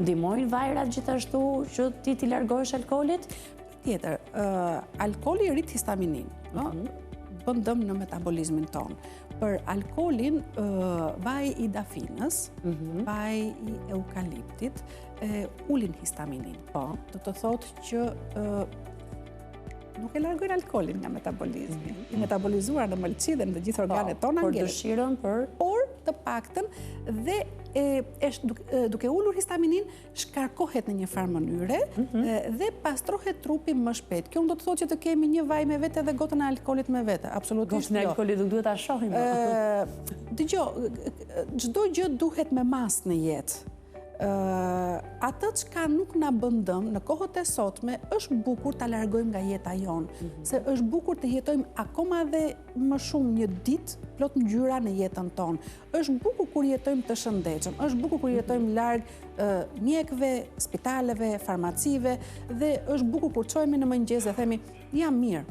Ndihmojnë vajrat gjithashtu që ti largohesh alkoolit? Tjetër, alkooli rrit histaminin, bën dëm në metabolizmin ton. Për alkoolin, vaj i dafinës, vaj i eukaliptit, ulin histaminin. Do të thotë që nuk e largojnë alkoolin nga metabolizmi. I metabolizuar në mëlçi dhe në të gjithë organet tona por dëshirën por të paktën dhe duke ulur histaminin shkarkohet në një farë mënyre dhe pastrohet trupi më shpejt. Kjo do të thotë që të kemi një vaj me vete dhe gotën e alkoolit me vete. Absolutisht jo. Gotën e alkoolit nuk duhet ta shohim. Dëgjoj, çdo gjë duhet me mas në jetë. Atë çka nuk na bën dëm në kohët e sotme është bukur ta largojmë nga jeta jonë, se është bukur të jetojmë akoma dhe më shumë një ditë plot ngjyra në jetën tonë. Është bukur kur jetojmë të shëndetshëm, është bukur kur jetojmë larg mjekëve, spitaleve, farmacive dhe është bukur kur çohemi në mëngjes dhe themi jam mirë.